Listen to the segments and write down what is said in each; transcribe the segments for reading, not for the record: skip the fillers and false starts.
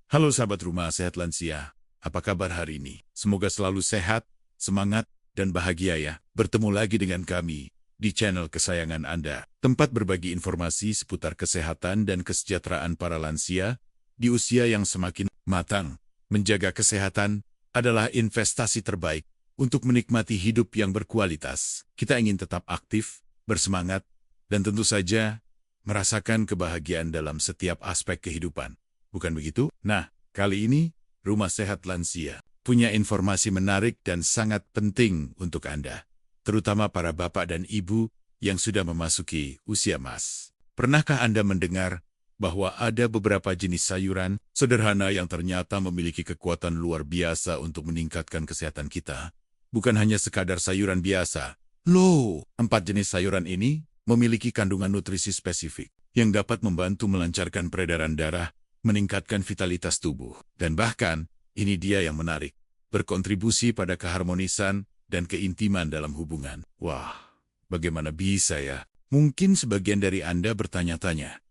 Halo sahabat Rumah Sehat Lansia, apa kabar hari ini? Semoga selalu sehat, semangat, dan bahagia ya. Bertemu lagi dengan kami di channel kesayangan Anda, tempat berbagi informasi seputar kesehatan dan kesejahteraan para lansia di usia yang semakin matang. Menjaga kesehatan adalah investasi terbaik untuk menikmati hidup yang berkualitas. Kita ingin tetap aktif, bersemangat, dan tentu saja merasakan kebahagiaan dalam setiap aspek kehidupan. Bukan begitu? Nah, kali ini Rumah Sehat Lansia punya informasi menarik dan sangat penting untuk Anda, terutama para bapak dan ibu yang sudah memasuki usia emas. Pernahkah Anda mendengar bahwa ada beberapa jenis sayuran sederhana yang ternyata memiliki kekuatan luar biasa untuk meningkatkan kesehatan kita? Bukan hanya sekadar sayuran biasa. Loh, 4 jenis sayuran ini memiliki kandungan nutrisi spesifik yang dapat membantu melancarkan peredaran darah, meningkatkan vitalitas tubuh, dan bahkan, ini dia yang menarik, berkontribusi pada keharmonisan dan keintiman dalam hubungan. Wah, bagaimana bisa ya? Mungkin sebagian dari Anda bertanya-tanya,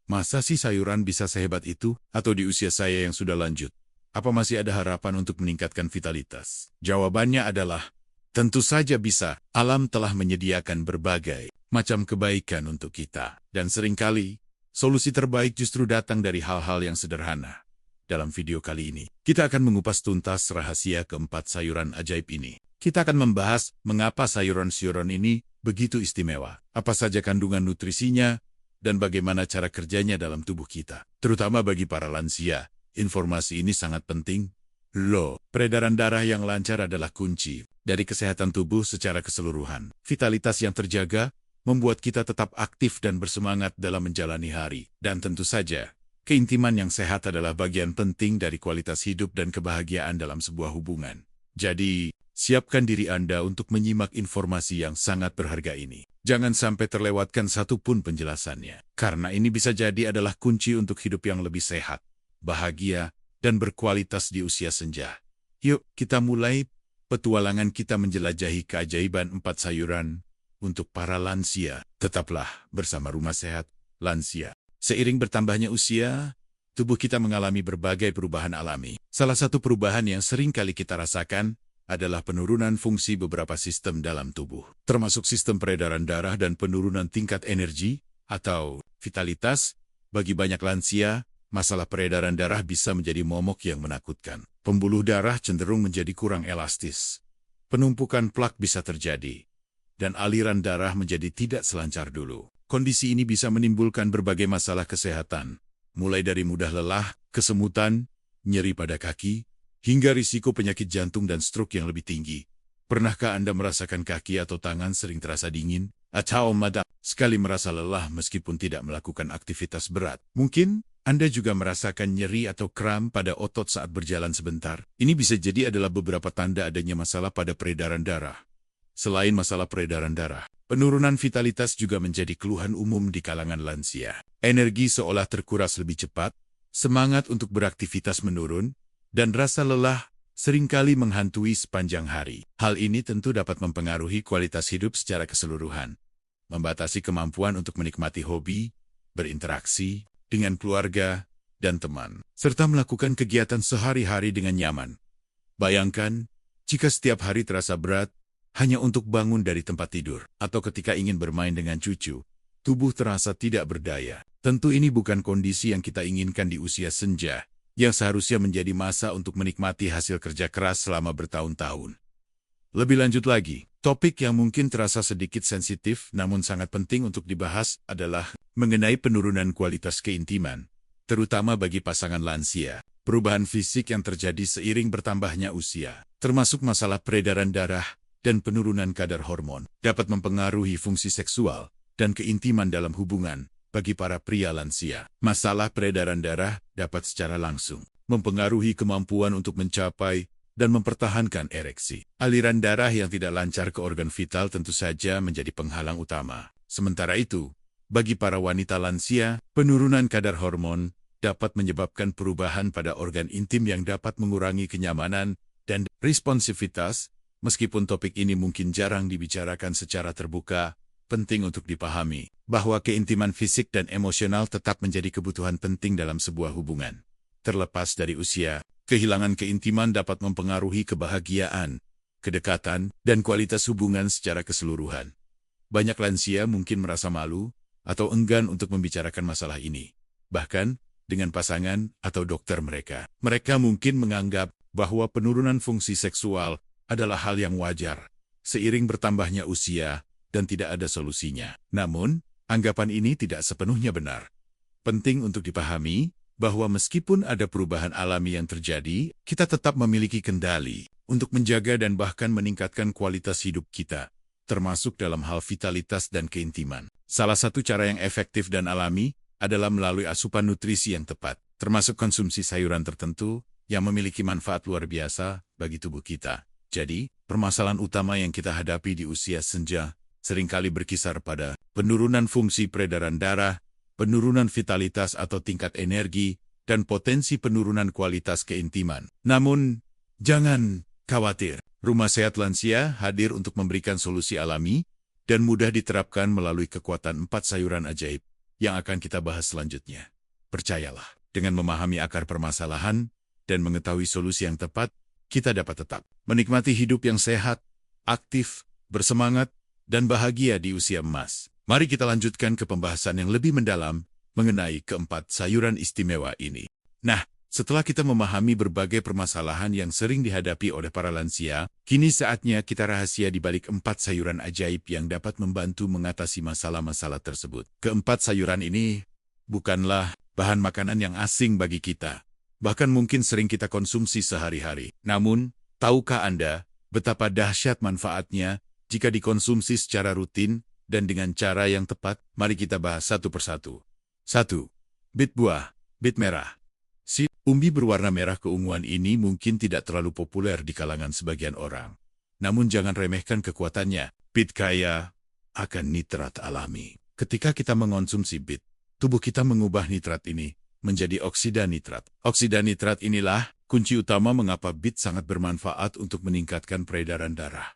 masa sih sayuran bisa sehebat itu? Atau di usia saya yang sudah lanjut, apa masih ada harapan untuk meningkatkan vitalitas? Jawabannya adalah, tentu saja bisa. Alam telah menyediakan berbagai macam kebaikan untuk kita, dan seringkali, solusi terbaik justru datang dari hal-hal yang sederhana. Dalam video kali ini, kita akan mengupas tuntas rahasia keempat sayuran ajaib ini. Kita akan membahas mengapa sayuran-sayuran ini begitu istimewa, apa saja kandungan nutrisinya, dan bagaimana cara kerjanya dalam tubuh kita. Terutama bagi para lansia, informasi ini sangat penting. Loh, peredaran darah yang lancar adalah kunci dari kesehatan tubuh secara keseluruhan. Vitalitas yang terjaga membuat kita tetap aktif dan bersemangat dalam menjalani hari. Dan tentu saja, keintiman yang sehat adalah bagian penting dari kualitas hidup dan kebahagiaan dalam sebuah hubungan. Jadi, siapkan diri Anda untuk menyimak informasi yang sangat berharga ini. Jangan sampai terlewatkan satu pun penjelasannya, karena ini bisa jadi adalah kunci untuk hidup yang lebih sehat, bahagia, dan berkualitas di usia senja. Yuk, kita mulai petualangan kita menjelajahi keajaiban 4 sayuran untuk para lansia. Tetaplah bersama Rumah Sehat Lansia. Seiring bertambahnya usia, tubuh kita mengalami berbagai perubahan alami. Salah satu perubahan yang sering kali kita rasakan adalah penurunan fungsi beberapa sistem dalam tubuh, termasuk sistem peredaran darah dan penurunan tingkat energi atau vitalitas. Bagi banyak lansia, masalah peredaran darah bisa menjadi momok yang menakutkan. Pembuluh darah cenderung menjadi kurang elastis. Penumpukan plak bisa terjadi, dan aliran darah menjadi tidak selancar dulu. Kondisi ini bisa menimbulkan berbagai masalah kesehatan, mulai dari mudah lelah, kesemutan, nyeri pada kaki, hingga risiko penyakit jantung dan stroke yang lebih tinggi. Pernahkah Anda merasakan kaki atau tangan sering terasa dingin, atau sekali merasa lelah meskipun tidak melakukan aktivitas berat? Mungkin Anda juga merasakan nyeri atau kram pada otot saat berjalan sebentar. Ini bisa jadi adalah beberapa tanda adanya masalah pada peredaran darah. Selain masalah peredaran darah, penurunan vitalitas juga menjadi keluhan umum di kalangan lansia. Energi seolah terkuras lebih cepat, semangat untuk beraktivitas menurun, dan rasa lelah seringkali menghantui sepanjang hari. Hal ini tentu dapat mempengaruhi kualitas hidup secara keseluruhan, membatasi kemampuan untuk menikmati hobi, berinteraksi dengan keluarga dan teman, serta melakukan kegiatan sehari-hari dengan nyaman. Bayangkan, jika setiap hari terasa berat, hanya untuk bangun dari tempat tidur, atau ketika ingin bermain dengan cucu, tubuh terasa tidak berdaya. Tentu ini bukan kondisi yang kita inginkan di usia senja, yang seharusnya menjadi masa untuk menikmati hasil kerja keras selama bertahun-tahun. Lebih lanjut lagi, topik yang mungkin terasa sedikit sensitif namun sangat penting untuk dibahas adalah mengenai penurunan kualitas keintiman, terutama bagi pasangan lansia. Perubahan fisik yang terjadi seiring bertambahnya usia, termasuk masalah peredaran darah, dan penurunan kadar hormon, dapat mempengaruhi fungsi seksual dan keintiman dalam hubungan. Bagi para pria lansia, masalah peredaran darah dapat secara langsung mempengaruhi kemampuan untuk mencapai dan mempertahankan ereksi. Aliran darah yang tidak lancar ke organ vital tentu saja menjadi penghalang utama. Sementara itu, bagi para wanita lansia, penurunan kadar hormon dapat menyebabkan perubahan pada organ intim yang dapat mengurangi kenyamanan dan responsivitas. Meskipun topik ini mungkin jarang dibicarakan secara terbuka, penting untuk dipahami bahwa keintiman fisik dan emosional tetap menjadi kebutuhan penting dalam sebuah hubungan. Terlepas dari usia, kehilangan keintiman dapat mempengaruhi kebahagiaan, kedekatan, dan kualitas hubungan secara keseluruhan. Banyak lansia mungkin merasa malu atau enggan untuk membicarakan masalah ini. Bahkan, dengan pasangan atau dokter mereka. Mereka mungkin menganggap bahwa penurunan fungsi seksual adalah hal yang wajar, seiring bertambahnya usia dan tidak ada solusinya. Namun, anggapan ini tidak sepenuhnya benar. Penting untuk dipahami bahwa meskipun ada perubahan alami yang terjadi, kita tetap memiliki kendali untuk menjaga dan bahkan meningkatkan kualitas hidup kita, termasuk dalam hal vitalitas dan keintiman. Salah satu cara yang efektif dan alami adalah melalui asupan nutrisi yang tepat, termasuk konsumsi sayuran tertentu yang memiliki manfaat luar biasa bagi tubuh kita. Jadi, permasalahan utama yang kita hadapi di usia senja seringkali berkisar pada penurunan fungsi peredaran darah, penurunan vitalitas atau tingkat energi, dan potensi penurunan kualitas keintiman. Namun, jangan khawatir. Rumah Sehat Lansia hadir untuk memberikan solusi alami dan mudah diterapkan melalui kekuatan 4 sayuran ajaib yang akan kita bahas selanjutnya. Percayalah, dengan memahami akar permasalahan dan mengetahui solusi yang tepat, kita dapat tetap menikmati hidup yang sehat, aktif, bersemangat, dan bahagia di usia emas. Mari kita lanjutkan ke pembahasan yang lebih mendalam mengenai keempat sayuran istimewa ini. Nah, setelah kita memahami berbagai permasalahan yang sering dihadapi oleh para lansia, kini saatnya kita rahasia di balik 4 sayuran ajaib yang dapat membantu mengatasi masalah-masalah tersebut. Keempat sayuran ini bukanlah bahan makanan yang asing bagi kita, bahkan mungkin sering kita konsumsi sehari-hari. Namun, tahukah Anda betapa dahsyat manfaatnya jika dikonsumsi secara rutin dan dengan cara yang tepat? Mari kita bahas satu persatu. 1. Bit buah, bit merah. Umbi berwarna merah keunguan ini mungkin tidak terlalu populer di kalangan sebagian orang. Namun jangan remehkan kekuatannya. Bit kaya akan nitrat alami. Ketika kita mengonsumsi bit, tubuh kita mengubah nitrat ini menjadi oksida nitrat. Oksida nitrat inilah kunci utama mengapa bit sangat bermanfaat untuk meningkatkan peredaran darah.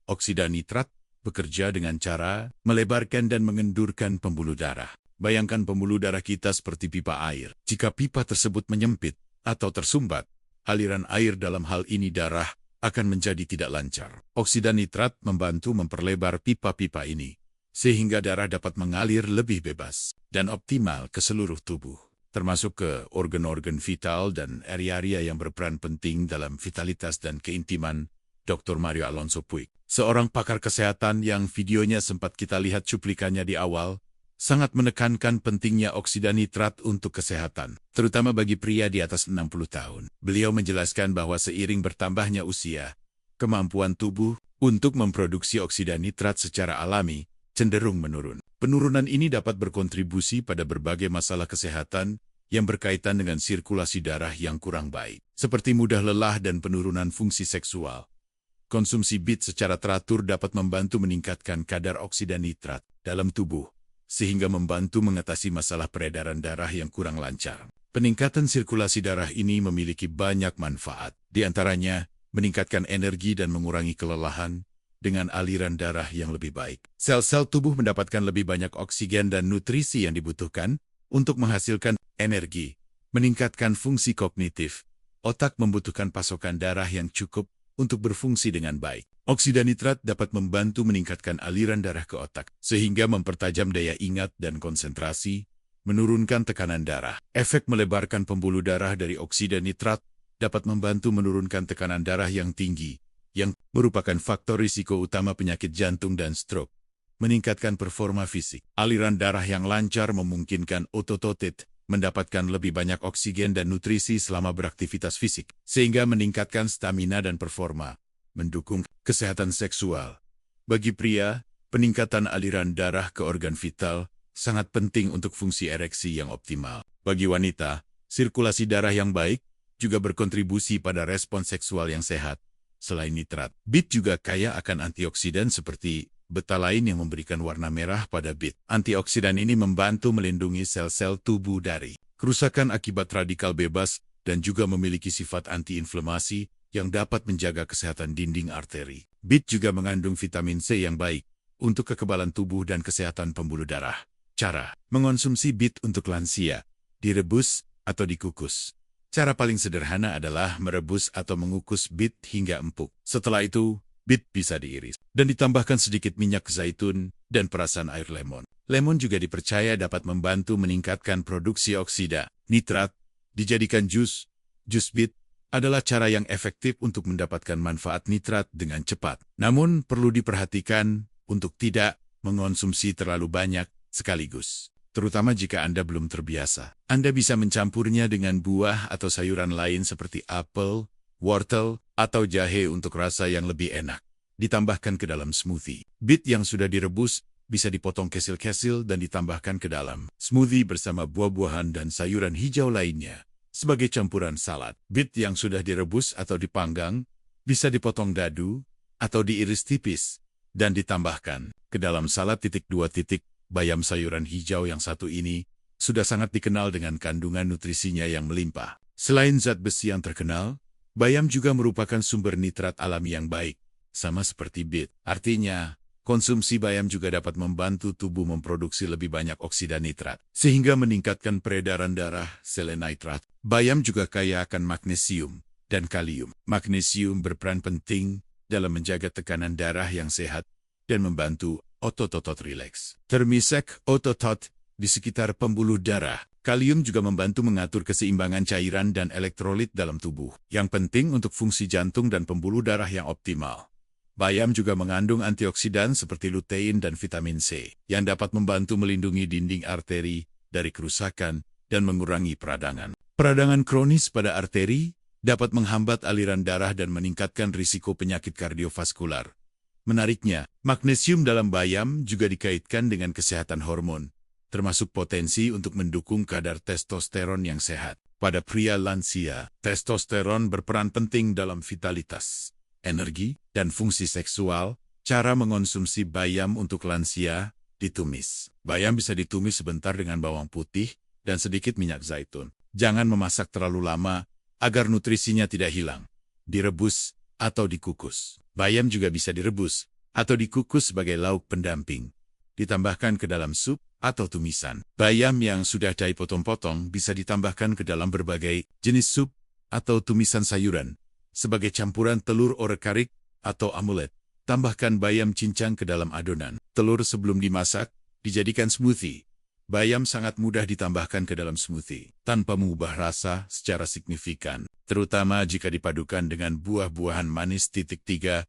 Oksida nitrat bekerja dengan cara melebarkan dan mengendurkan pembuluh darah. Bayangkan pembuluh darah kita seperti pipa air. Jika pipa tersebut menyempit atau tersumbat, aliran air dalam hal ini darah akan menjadi tidak lancar. Oksida nitrat membantu memperlebar pipa-pipa ini, sehingga darah dapat mengalir lebih bebas dan optimal ke seluruh tubuh, termasuk ke organ-organ vital dan area-area yang berperan penting dalam vitalitas dan keintiman. Dr. Mario Alonso Puig, seorang pakar kesehatan yang videonya sempat kita lihat cuplikannya di awal, sangat menekankan pentingnya oksida nitrat untuk kesehatan, terutama bagi pria di atas 60 tahun. Beliau menjelaskan bahwa seiring bertambahnya usia, kemampuan tubuh untuk memproduksi oksida nitrat secara alami cenderung menurun. Penurunan ini dapat berkontribusi pada berbagai masalah kesehatan yang berkaitan dengan sirkulasi darah yang kurang baik, seperti mudah lelah dan penurunan fungsi seksual. Konsumsi bit secara teratur dapat membantu meningkatkan kadar oksida nitrat dalam tubuh, sehingga membantu mengatasi masalah peredaran darah yang kurang lancar. Peningkatan sirkulasi darah ini memiliki banyak manfaat, di antaranya meningkatkan energi dan mengurangi kelelahan dengan aliran darah yang lebih baik. Sel-sel tubuh mendapatkan lebih banyak oksigen dan nutrisi yang dibutuhkan untuk menghasilkan energi, meningkatkan fungsi kognitif. Otak membutuhkan pasokan darah yang cukup untuk berfungsi dengan baik. Oksida nitrat dapat membantu meningkatkan aliran darah ke otak, sehingga mempertajam daya ingat dan konsentrasi, menurunkan tekanan darah. Efek melebarkan pembuluh darah dari oksida nitrat dapat membantu menurunkan tekanan darah yang tinggi, yang merupakan faktor risiko utama penyakit jantung dan stroke. Meningkatkan performa fisik. Aliran darah yang lancar memungkinkan otot mendapatkan lebih banyak oksigen dan nutrisi selama beraktivitas fisik, sehingga meningkatkan stamina dan performa, mendukung kesehatan seksual. Bagi pria, peningkatan aliran darah ke organ vital sangat penting untuk fungsi ereksi yang optimal. Bagi wanita, sirkulasi darah yang baik juga berkontribusi pada respons seksual yang sehat. Selain nitrat, bit juga kaya akan antioksidan seperti betalain yang memberikan warna merah pada bit. Antioksidan ini membantu melindungi sel-sel tubuh dari kerusakan akibat radikal bebas dan juga memiliki sifat antiinflamasi yang dapat menjaga kesehatan dinding arteri. Bit juga mengandung vitamin C yang baik untuk kekebalan tubuh dan kesehatan pembuluh darah. Cara mengonsumsi bit untuk lansia: direbus atau dikukus. Cara paling sederhana adalah merebus atau mengukus bit hingga empuk. Setelah itu, bit bisa diiris dan ditambahkan sedikit minyak zaitun dan perasan air lemon. Lemon juga dipercaya dapat membantu meningkatkan produksi oksida nitrat. Dijadikan jus bit adalah cara yang efektif untuk mendapatkan manfaat nitrat dengan cepat. Namun perlu diperhatikan untuk tidak mengonsumsi terlalu banyak sekaligus. Terutama jika Anda belum terbiasa. Anda bisa mencampurnya dengan buah atau sayuran lain seperti apel, wortel, atau jahe untuk rasa yang lebih enak. Ditambahkan ke dalam smoothie. Bit yang sudah direbus bisa dipotong kesil-kesil dan ditambahkan ke dalam smoothie bersama buah-buahan dan sayuran hijau lainnya. Sebagai campuran salad, bit yang sudah direbus atau dipanggang bisa dipotong dadu atau diiris tipis dan ditambahkan ke dalam salad. 2. Bayam sayuran hijau yang satu ini sudah sangat dikenal dengan kandungan nutrisinya yang melimpah. Selain zat besi yang terkenal, bayam juga merupakan sumber nitrat alami yang baik, sama seperti bit. Artinya, konsumsi bayam juga dapat membantu tubuh memproduksi lebih banyak oksida nitrat, sehingga meningkatkan peredaran darah selenitrat. Bayam juga kaya akan magnesium dan kalium. Magnesium berperan penting dalam menjaga tekanan darah yang sehat dan membantu otot-otot rileks. Termisek otot di sekitar pembuluh darah. Kalium juga membantu mengatur keseimbangan cairan dan elektrolit dalam tubuh, yang penting untuk fungsi jantung dan pembuluh darah yang optimal. Bayam juga mengandung antioksidan seperti lutein dan vitamin C, yang dapat membantu melindungi dinding arteri dari kerusakan dan mengurangi peradangan. Peradangan kronis pada arteri dapat menghambat aliran darah dan meningkatkan risiko penyakit kardiovaskular. Menariknya, magnesium dalam bayam juga dikaitkan dengan kesehatan hormon, termasuk potensi untuk mendukung kadar testosteron yang sehat. Pada pria lansia, testosteron berperan penting dalam vitalitas, energi, dan fungsi seksual. Cara mengonsumsi bayam untuk lansia, ditumis. Bayam bisa ditumis sebentar dengan bawang putih dan sedikit minyak zaitun. Jangan memasak terlalu lama agar nutrisinya tidak hilang. Direbus atau dikukus. Bayam juga bisa direbus atau dikukus sebagai lauk pendamping. Ditambahkan ke dalam sup atau tumisan. Bayam yang sudah dipotong-potong bisa ditambahkan ke dalam berbagai jenis sup atau tumisan sayuran. Sebagai campuran telur orek-arik atau amulet, tambahkan bayam cincang ke dalam adonan. Telur sebelum dimasak, dijadikan smoothie. Bayam sangat mudah ditambahkan ke dalam smoothie, tanpa mengubah rasa secara signifikan, terutama jika dipadukan dengan buah-buahan manis. 3.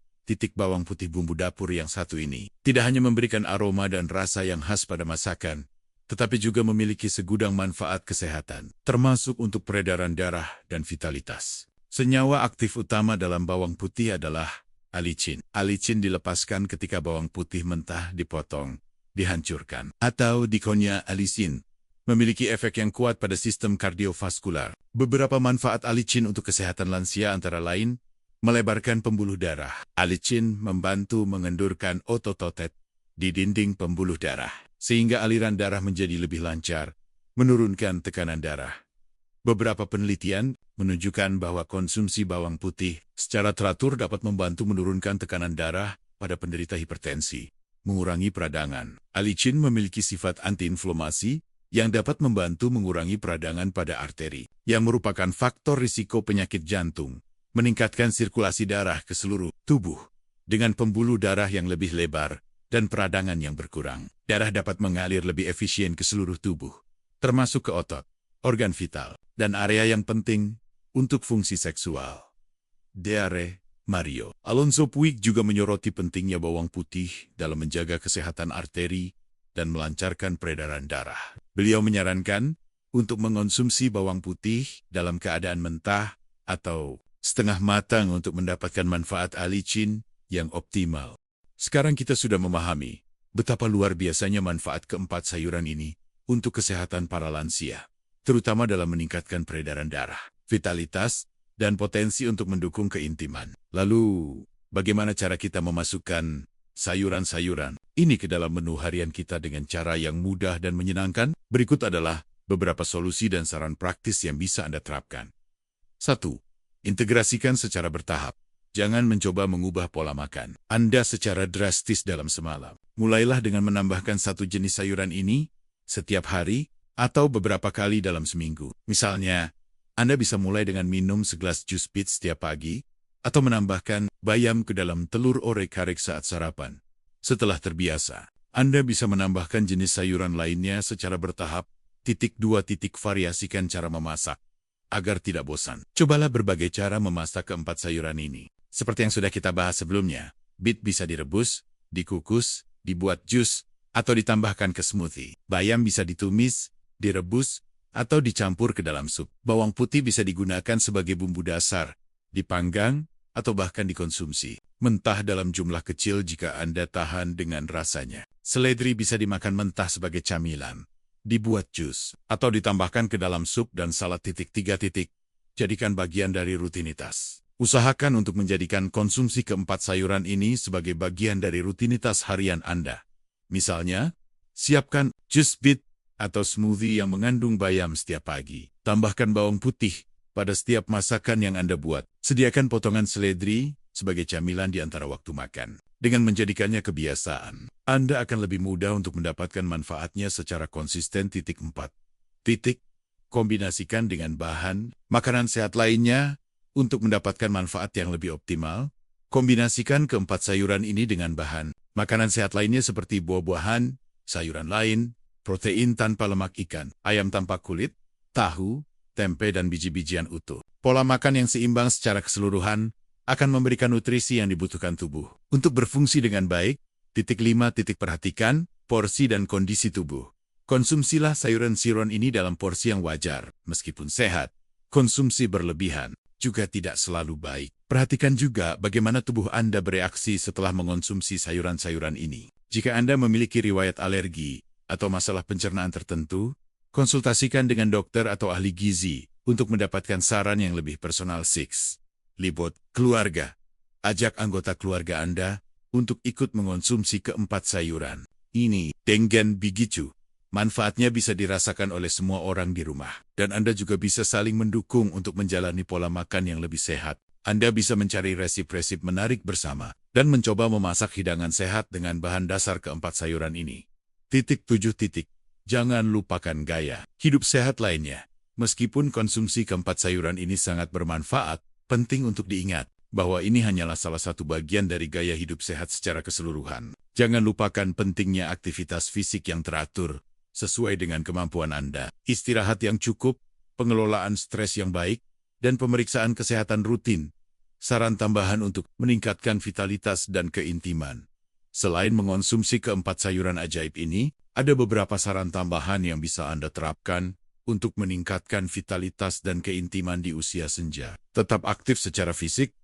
Bawang putih bumbu dapur yang satu ini tidak hanya memberikan aroma dan rasa yang khas pada masakan, tetapi juga memiliki segudang manfaat kesehatan, termasuk untuk peredaran darah dan vitalitas. Senyawa aktif utama dalam bawang putih adalah alicin. Alicin dilepaskan ketika bawang putih mentah dipotong, dihancurkan, atau dikonya alicin, memiliki efek yang kuat pada sistem kardiovaskular. Beberapa manfaat alicin untuk kesehatan lansia antara lain, melebarkan pembuluh darah. Alicin membantu mengendurkan otot-otot di dinding pembuluh darah, sehingga aliran darah menjadi lebih lancar, menurunkan tekanan darah. Beberapa penelitian menunjukkan bahwa konsumsi bawang putih secara teratur dapat membantu menurunkan tekanan darah pada penderita hipertensi, mengurangi peradangan. Alicin memiliki sifat antiinflamasi yang dapat membantu mengurangi peradangan pada arteri, yang merupakan faktor risiko penyakit jantung, meningkatkan sirkulasi darah ke seluruh tubuh. Dengan pembuluh darah yang lebih lebar dan peradangan yang berkurang, darah dapat mengalir lebih efisien ke seluruh tubuh, termasuk ke otot, organ vital, dan area yang penting untuk fungsi seksual. Diare Mario Alonso Puig juga menyoroti pentingnya bawang putih dalam menjaga kesehatan arteri dan melancarkan peredaran darah. Beliau menyarankan untuk mengonsumsi bawang putih dalam keadaan mentah atau setengah matang untuk mendapatkan manfaat alicin yang optimal. Sekarang kita sudah memahami betapa luar biasanya manfaat keempat sayuran ini untuk kesehatan para lansia, terutama dalam meningkatkan peredaran darah, vitalitas, dan potensi untuk mendukung keintiman. Lalu, bagaimana cara kita memasukkan sayuran-sayuran ini ke dalam menu harian kita dengan cara yang mudah dan menyenangkan? Berikut adalah beberapa solusi dan saran praktis yang bisa Anda terapkan. 1. Integrasikan secara bertahap. Jangan mencoba mengubah pola makan Anda secara drastis dalam semalam. Mulailah dengan menambahkan satu jenis sayuran ini setiap hari atau beberapa kali dalam seminggu. Misalnya, Anda bisa mulai dengan minum segelas jus bit setiap pagi, atau menambahkan bayam ke dalam telur orek-arek saat sarapan. Setelah terbiasa, Anda bisa menambahkan jenis sayuran lainnya secara bertahap. 2. Variasikan cara memasak. Agar tidak bosan, cobalah berbagai cara memasak keempat sayuran ini. Seperti yang sudah kita bahas sebelumnya, bit bisa direbus, dikukus, dibuat jus, atau ditambahkan ke smoothie. Bayam bisa ditumis, direbus, atau dicampur ke dalam sup. Bawang putih bisa digunakan sebagai bumbu dasar, dipanggang, atau bahkan dikonsumsi mentah dalam jumlah kecil jika Anda tahan dengan rasanya. Seledri bisa dimakan mentah sebagai camilan, dibuat jus, atau ditambahkan ke dalam sup dan salad. 3. Jadikan bagian dari rutinitas. Usahakan untuk menjadikan konsumsi keempat sayuran ini sebagai bagian dari rutinitas harian Anda. Misalnya, siapkan jus bit atau smoothie yang mengandung bayam setiap pagi. Tambahkan bawang putih pada setiap masakan yang Anda buat. Sediakan potongan seledri sebagai camilan di antara waktu makan. Dengan menjadikannya kebiasaan, Anda akan lebih mudah untuk mendapatkan manfaatnya secara konsisten. 4. Kombinasikan dengan bahan makanan sehat lainnya untuk mendapatkan manfaat yang lebih optimal. Kombinasikan keempat sayuran ini dengan bahan makanan sehat lainnya seperti buah-buahan, sayuran lain, protein tanpa lemak ikan, ayam tanpa kulit, tahu, tempe dan biji-bijian utuh. Pola makan yang seimbang secara keseluruhan akan memberikan nutrisi yang dibutuhkan tubuh untuk berfungsi dengan baik. 5. Perhatikan porsi dan kondisi tubuh. Konsumsilah sayuran-sayuran ini dalam porsi yang wajar, meskipun sehat. Konsumsi berlebihan juga tidak selalu baik. Perhatikan juga bagaimana tubuh Anda bereaksi setelah mengonsumsi sayuran-sayuran ini. Jika Anda memiliki riwayat alergi atau masalah pencernaan tertentu, konsultasikan dengan dokter atau ahli gizi untuk mendapatkan saran yang lebih personal. 6. Keluarga. Ajak anggota keluarga Anda untuk ikut mengonsumsi keempat sayuran ini. Dengan begitu, manfaatnya bisa dirasakan oleh semua orang di rumah. Dan Anda juga bisa saling mendukung untuk menjalani pola makan yang lebih sehat. Anda bisa mencari resep-resep menarik bersama dan mencoba memasak hidangan sehat dengan bahan dasar keempat sayuran ini. 7. Jangan lupakan gaya hidup sehat lainnya. Meskipun konsumsi keempat sayuran ini sangat bermanfaat, penting untuk diingat bahwa ini hanyalah salah satu bagian dari gaya hidup sehat secara keseluruhan. Jangan lupakan pentingnya aktivitas fisik yang teratur sesuai dengan kemampuan Anda. Istirahat yang cukup, pengelolaan stres yang baik, dan pemeriksaan kesehatan rutin. Saran tambahan untuk meningkatkan vitalitas dan keintiman. Selain mengonsumsi keempat sayuran ajaib ini, ada beberapa saran tambahan yang bisa Anda terapkan untuk meningkatkan vitalitas dan keintiman di usia senja. Tetap aktif secara fisik,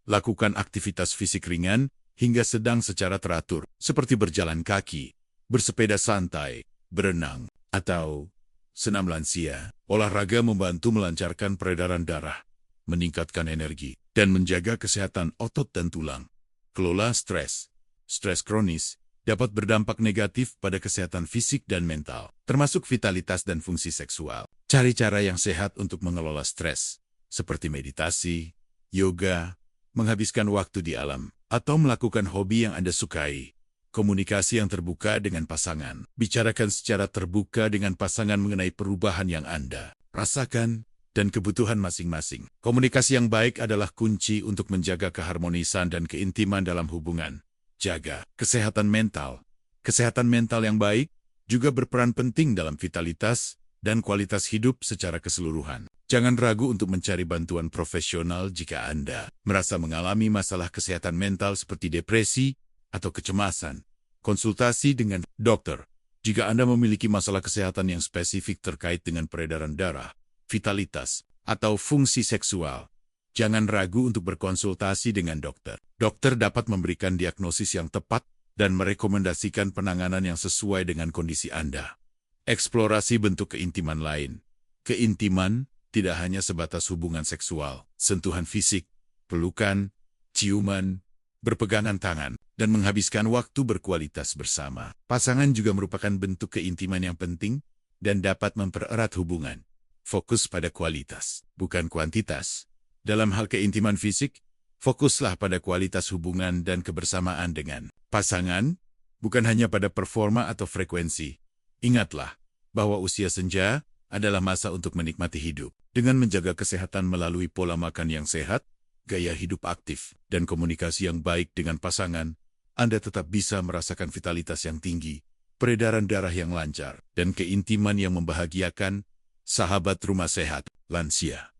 lakukan aktivitas fisik ringan hingga sedang secara teratur, seperti berjalan kaki, bersepeda santai, berenang, atau senam lansia. Olahraga membantu melancarkan peredaran darah, meningkatkan energi, dan menjaga kesehatan otot dan tulang. Kelola stres. Stres kronis dapat berdampak negatif pada kesehatan fisik dan mental, termasuk vitalitas dan fungsi seksual. Cari cara yang sehat untuk mengelola stres, seperti meditasi, yoga, menghabiskan waktu di alam, atau melakukan hobi yang Anda sukai. Komunikasi yang terbuka dengan pasangan. Bicarakan secara terbuka dengan pasangan mengenai perubahan yang Anda rasakan dan kebutuhan masing-masing. Komunikasi yang baik adalah kunci untuk menjaga keharmonisan dan keintiman dalam hubungan. Jaga kesehatan mental. Kesehatan mental yang baik juga berperan penting dalam vitalitas dan kualitas hidup secara keseluruhan. Jangan ragu untuk mencari bantuan profesional jika Anda merasa mengalami masalah kesehatan mental seperti depresi atau kecemasan. Konsultasi dengan dokter jika Anda memiliki masalah kesehatan yang spesifik terkait dengan peredaran darah, vitalitas, atau fungsi seksual. Jangan ragu untuk berkonsultasi dengan dokter. Dokter dapat memberikan diagnosis yang tepat dan merekomendasikan penanganan yang sesuai dengan kondisi Anda. Eksplorasi bentuk keintiman lain. Keintiman tidak hanya sebatas hubungan seksual, sentuhan fisik, pelukan, ciuman, berpegangan tangan, dan menghabiskan waktu berkualitas bersama. Pasangan juga merupakan bentuk keintiman yang penting dan dapat mempererat hubungan. Fokus pada kualitas, bukan kuantitas. Dalam hal keintiman fisik, fokuslah pada kualitas hubungan dan kebersamaan dengan pasangan, bukan hanya pada performa atau frekuensi. Ingatlah bahwa usia senja adalah masa untuk menikmati hidup, Dengan menjaga kesehatan melalui pola makan yang sehat, gaya hidup aktif, dan komunikasi yang baik dengan pasangan, Anda tetap bisa merasakan vitalitas yang tinggi, peredaran darah yang lancar, dan keintiman yang membahagiakan. Sahabat Rumah Sehat Lansia,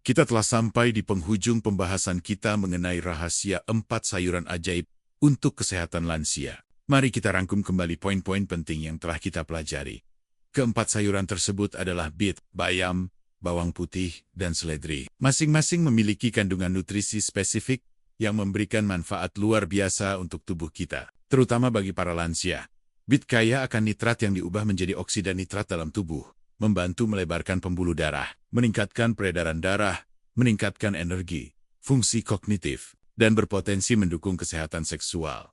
kita telah sampai di penghujung pembahasan kita mengenai rahasia 4 sayuran ajaib untuk kesehatan lansia. Mari kita rangkum kembali poin-poin penting yang telah kita pelajari. Keempat sayuran tersebut adalah beet, bayam, bawang putih, dan seledri. Masing-masing memiliki kandungan nutrisi spesifik yang memberikan manfaat luar biasa untuk tubuh kita, terutama bagi para lansia. Beet kaya akan nitrat yang diubah menjadi oksida nitrat dalam tubuh, membantu melebarkan pembuluh darah, meningkatkan peredaran darah, meningkatkan energi, fungsi kognitif, dan berpotensi mendukung kesehatan seksual.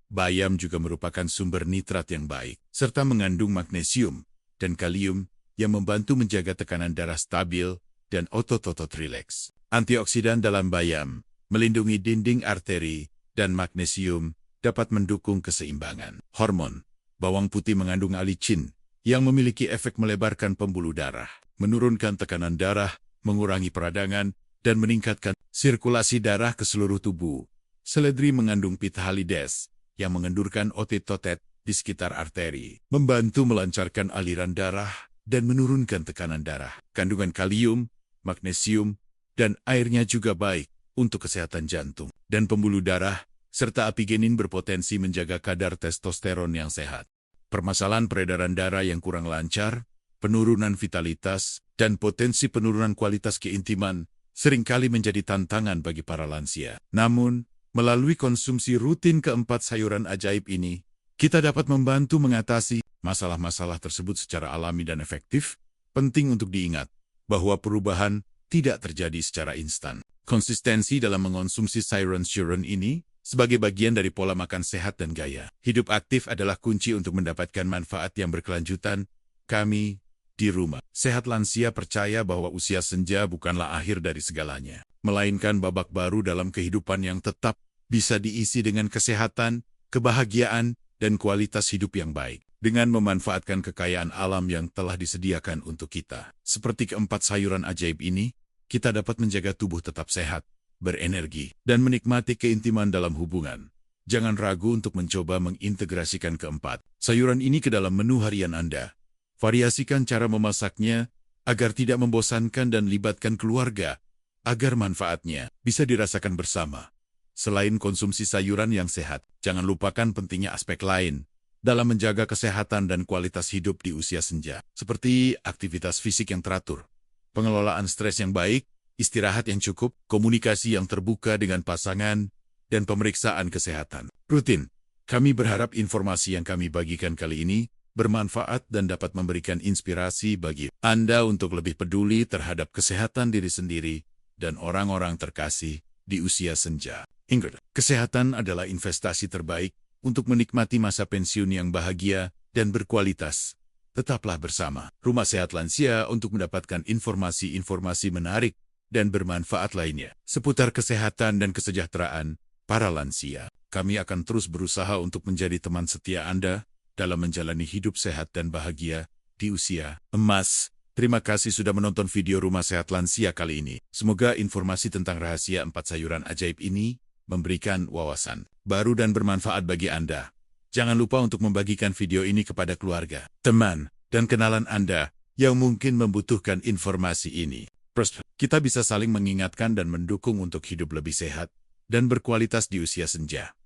Bayam juga merupakan sumber nitrat yang baik, serta mengandung magnesium dan kalium yang membantu menjaga tekanan darah stabil dan otot-otot rileks. Antioksidan dalam bayam melindungi dinding arteri, dan magnesium dapat mendukung keseimbangan hormon. Bawang putih mengandung alicin yang memiliki efek melebarkan pembuluh darah, menurunkan tekanan darah, mengurangi peradangan, dan meningkatkan sirkulasi darah ke seluruh tubuh. Seledri mengandung pithalides yang mengendurkan otot-otot di sekitar arteri, membantu melancarkan aliran darah dan menurunkan tekanan darah. Kandungan kalium, magnesium, dan airnya juga baik untuk kesehatan jantung dan pembuluh darah, serta apigenin berpotensi menjaga kadar testosteron yang sehat. Permasalahan peredaran darah yang kurang lancar, penurunan vitalitas, dan potensi penurunan kualitas keintiman seringkali menjadi tantangan bagi para lansia. Namun, melalui konsumsi rutin keempat sayuran ajaib ini, kita dapat membantu mengatasi masalah-masalah tersebut secara alami dan efektif. Penting untuk diingat bahwa perubahan tidak terjadi secara instan. Konsistensi dalam mengonsumsi sayuran-sayuran ini sebagai bagian dari pola makan sehat dan gaya hidup aktif adalah kunci untuk mendapatkan manfaat yang berkelanjutan. Kami di Rumah Sehat Lansia percaya bahwa usia senja bukanlah akhir dari segalanya, melainkan babak baru dalam kehidupan yang tetap bisa diisi dengan kesehatan, kebahagiaan, dan kualitas hidup yang baik. Dengan memanfaatkan kekayaan alam yang telah disediakan untuk kita, seperti keempat sayuran ajaib ini, kita dapat menjaga tubuh tetap sehat, berenergi, dan menikmati keintiman dalam hubungan. Jangan ragu untuk mencoba mengintegrasikan keempat sayuran ini ke dalam menu harian Anda. Variasikan cara memasaknya agar tidak membosankan dan libatkan keluarga, agar manfaatnya bisa dirasakan bersama. Selain konsumsi sayuran yang sehat, jangan lupakan pentingnya aspek lain dalam menjaga kesehatan dan kualitas hidup di usia senja, seperti aktivitas fisik yang teratur, pengelolaan stres yang baik, istirahat yang cukup, komunikasi yang terbuka dengan pasangan, dan pemeriksaan kesehatan rutin. Kami berharap informasi yang kami bagikan kali ini bermanfaat dan dapat memberikan inspirasi bagi Anda untuk lebih peduli terhadap kesehatan diri sendiri dan orang-orang terkasih di usia senja. Ingat, kesehatan adalah investasi terbaik untuk menikmati masa pensiun yang bahagia dan berkualitas. Tetaplah bersama Rumah Sehat Lansia untuk mendapatkan informasi-informasi menarik dan bermanfaat lainnya seputar kesehatan dan kesejahteraan para lansia. Kami akan terus berusaha untuk menjadi teman setia Anda dalam menjalani hidup sehat dan bahagia di usia emas. Terima kasih sudah menonton video Rumah Sehat Lansia kali ini. Semoga informasi tentang rahasia 4 sayuran ajaib ini memberikan wawasan baru dan bermanfaat bagi Anda. Jangan lupa untuk membagikan video ini kepada keluarga, teman, dan kenalan Anda yang mungkin membutuhkan informasi ini. Terus, kita bisa saling mengingatkan dan mendukung untuk hidup lebih sehat dan berkualitas di usia senja.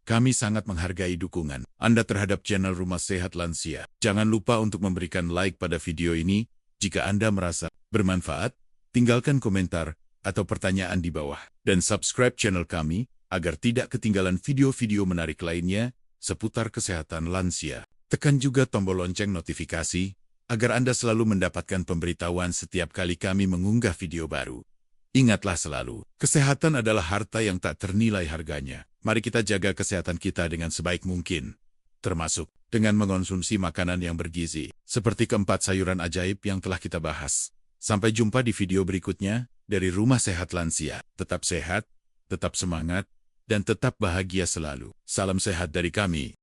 Kami sangat menghargai dukungan Anda terhadap channel Rumah Sehat Lansia. Jangan lupa untuk memberikan like pada video ini. Jika Anda merasa bermanfaat, tinggalkan komentar atau pertanyaan di bawah, dan subscribe channel kami agar tidak ketinggalan video-video menarik lainnya seputar kesehatan lansia. Tekan juga tombol lonceng notifikasi agar Anda selalu mendapatkan pemberitahuan setiap kali kami mengunggah video baru. Ingatlah selalu, kesehatan adalah harta yang tak ternilai harganya. Mari kita jaga kesehatan kita dengan sebaik mungkin, termasuk dengan mengonsumsi makanan yang bergizi, seperti keempat sayuran ajaib yang telah kita bahas. Sampai jumpa di video berikutnya dari Rumah Sehat Lansia. Tetap sehat, tetap semangat, dan tetap bahagia selalu. Salam sehat dari kami.